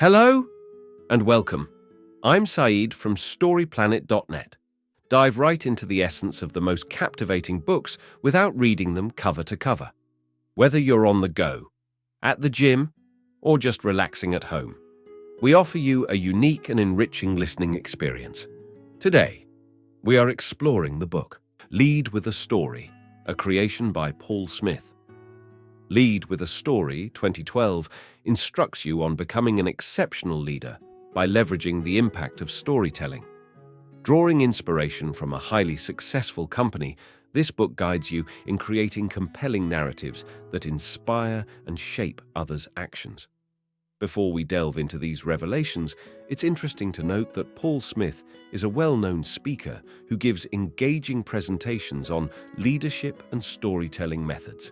Hello and welcome. I'm Saeed from StoryPlanet.net. Dive right into the essence of the most captivating books without reading them cover to cover. Whether you're on the go, at the gym, or just relaxing at home, we offer you a unique and enriching listening experience. Today, we are exploring the book Lead with a Story, a creation by Paul Smith. Lead with a Story 2012 instructs you on becoming an exceptional leader by leveraging the impact of storytelling. Drawing inspiration from a highly successful company, this book guides you in creating compelling narratives that inspire and shape others' actions. Before we delve into these revelations, it's interesting to note that Paul Smith is a well-known speaker who gives engaging presentations on leadership and storytelling methods.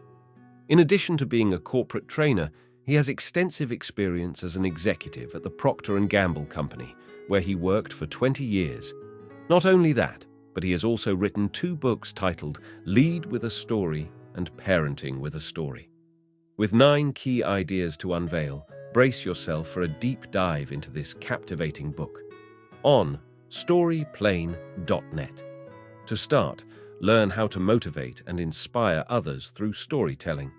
In addition to being a corporate trainer, he has extensive experience as an executive at the Procter Gamble Company, where he worked for 20 years. Not only that, but he has also written 2 books titled Lead with a Story and Parenting with a Story. With 9 key ideas to unveil, brace yourself for a deep dive into this captivating book on StoryPlanet.net. To start, learn how to motivate and inspire others through storytelling.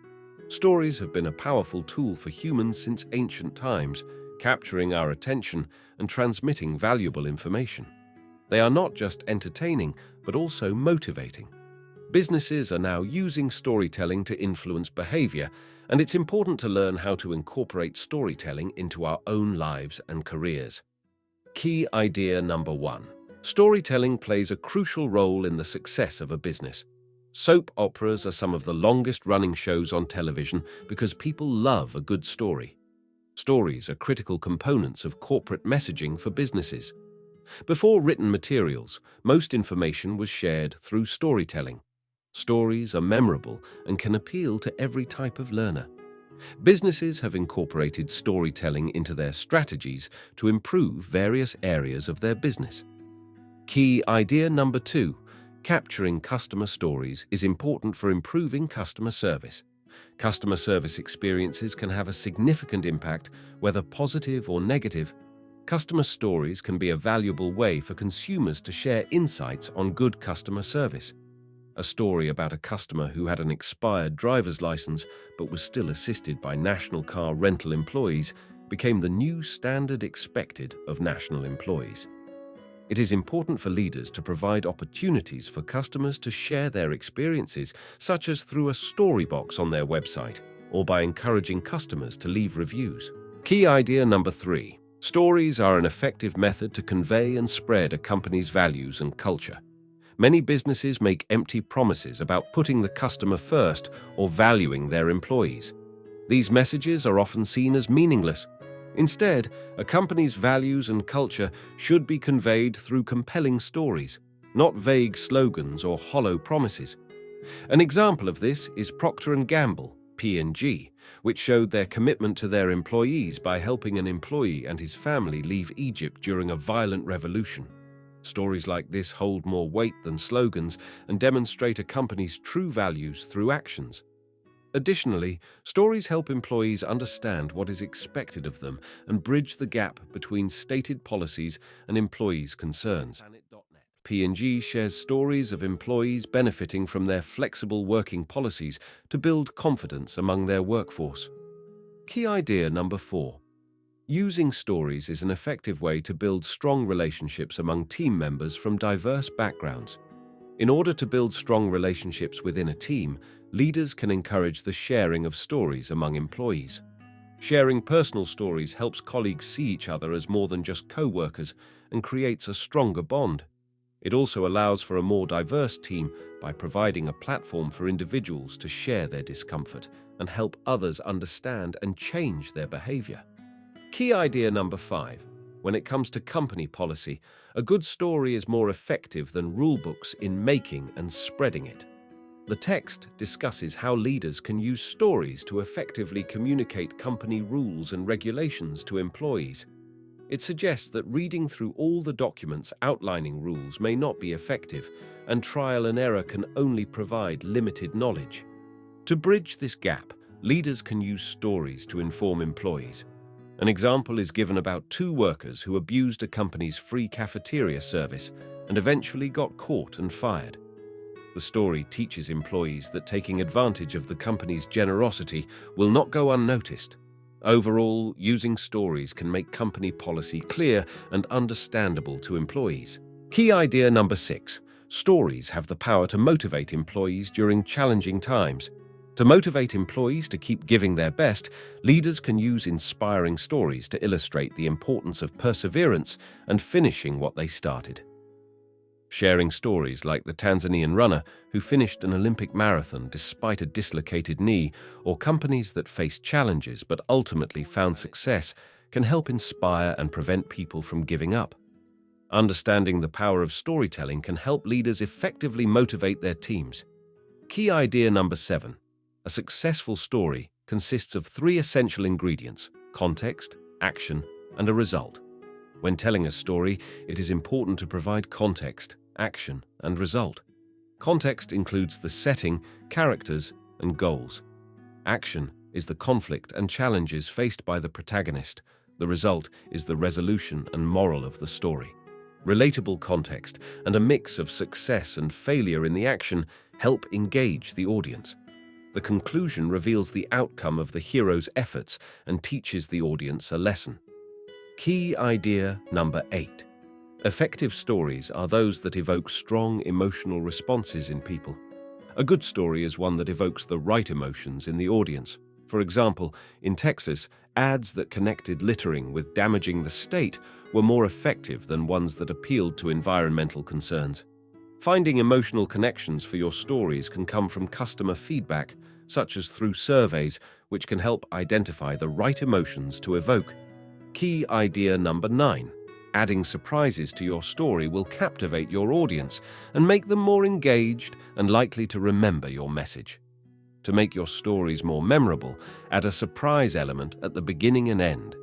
Stories have been a powerful tool for humans since ancient times, capturing our attention and transmitting valuable information. They are not just entertaining, but also motivating. Businesses are now using storytelling to influence behavior, and it's important to learn how to incorporate storytelling into our own lives and careers. Key idea number 1. Storytelling plays a crucial role in the success of a business. Soap operas are some of the longest-running shows on television because people love a good story. Stories are critical components of corporate messaging for businesses. Before written materials, most information was shared through storytelling. Stories are memorable and can appeal to every type of learner. Businesses have incorporated storytelling into their strategies to improve various areas of their business. Key idea number 2. Capturing customer stories is important for improving customer service. Customer service experiences can have a significant impact, whether positive or negative. Customer stories can be a valuable way for consumers to share insights on good customer service. A story about a customer who had an expired driver's license but was still assisted by national car rental employees became the new standard expected of national employees. It is important for leaders to provide opportunities for customers to share their experiences, such as through a story box on their website or by encouraging customers to leave reviews. Key idea number 3. Stories are an effective method to convey and spread a company's values and culture. Many businesses make empty promises about putting the customer first or valuing their employees. These messages are often seen as meaningless. Instead, a company's values and culture should be conveyed through compelling stories, not vague slogans or hollow promises. An example of this is Procter Gamble, P&G, which showed their commitment to their employees by helping an employee and his family leave Egypt during a violent revolution. Stories like this hold more weight than slogans and demonstrate a company's true values through actions. Additionally, stories help employees understand what is expected of them and bridge the gap between stated policies and employees' concerns. P&G shares stories of employees benefiting from their flexible working policies to build confidence among their workforce. Key idea number 4. Using stories is an effective way to build strong relationships among team members from diverse backgrounds. In order to build strong relationships within a team, leaders can encourage the sharing of stories among employees. Sharing personal stories helps colleagues see each other as more than just co-workers and creates a stronger bond. It also allows for a more diverse team by providing a platform for individuals to share their discomfort and help others understand and change their behavior. Key idea number 5. When it comes to company policy, a good story is more effective than rulebooks in making and spreading it. The text discusses how leaders can use stories to effectively communicate company rules and regulations to employees. It suggests that reading through all the documents outlining rules may not be effective, and trial and error can only provide limited knowledge. To bridge this gap, leaders can use stories to inform employees. An example is given about two workers who abused a company's free cafeteria service and eventually got caught and fired. The story teaches employees that taking advantage of the company's generosity will not go unnoticed. Overall, using stories can make company policy clear and understandable to employees. Key idea number 6. Stories have the power to motivate employees during challenging times. To motivate employees to keep giving their best, leaders can use inspiring stories to illustrate the importance of perseverance and finishing what they started. Sharing stories like the Tanzanian runner who finished an Olympic marathon despite a dislocated knee, or companies that faced challenges but ultimately found success, can help inspire and prevent people from giving up. Understanding the power of storytelling can help leaders effectively motivate their teams. Key idea number 7. A successful story consists of 3 essential ingredients: context, action, and a result. When telling a story, it is important to provide context, action, and result. Context includes the setting, characters, and goals. Action is the conflict and challenges faced by the protagonist. The result is the resolution and moral of the story. Relatable context and a mix of success and failure in the action help engage the audience. The conclusion reveals the outcome of the hero's efforts and teaches the audience a lesson. Key idea number 8. Effective stories are those that evoke strong emotional responses in people. A good story is one that evokes the right emotions in the audience. For example, in Texas, ads that connected littering with damaging the state were more effective than ones that appealed to environmental concerns. Finding emotional connections for your stories can come from customer feedback, such as through surveys, which can help identify the right emotions to evoke. Key idea number 9. Adding surprises to your story will captivate your audience and make them more engaged and likely to remember your message. To make your stories more memorable, add a surprise element at the beginning and end.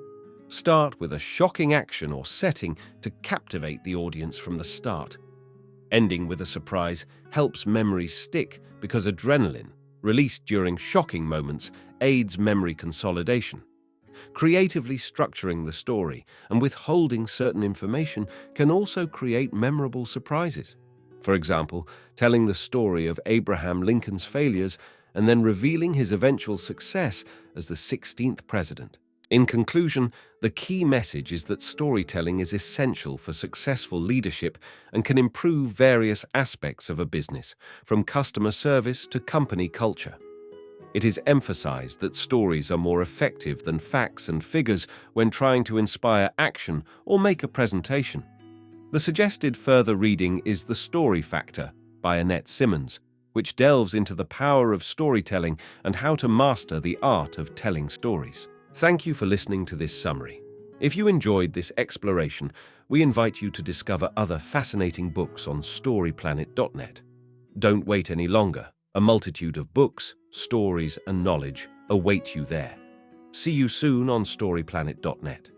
Start with a shocking action or setting to captivate the audience from the start. Ending with a surprise helps memories stick because adrenaline, released during shocking moments, aids memory consolidation. Creatively structuring the story and withholding certain information can also create memorable surprises. For example, telling the story of Abraham Lincoln's failures and then revealing his eventual success as the 16th president. In conclusion, the key message is that storytelling is essential for successful leadership and can improve various aspects of a business, from customer service to company culture. It is emphasized that stories are more effective than facts and figures when trying to inspire action or make a presentation. The suggested further reading is The Story Factor by Annette Simmons, which delves into the power of storytelling and how to master the art of telling stories. Thank you for listening to this summary. If you enjoyed this exploration, we invite you to discover other fascinating books on storyplanet.net. Don't wait any longer. A multitude of books, stories, and knowledge await you there. See you soon on storyplanet.net.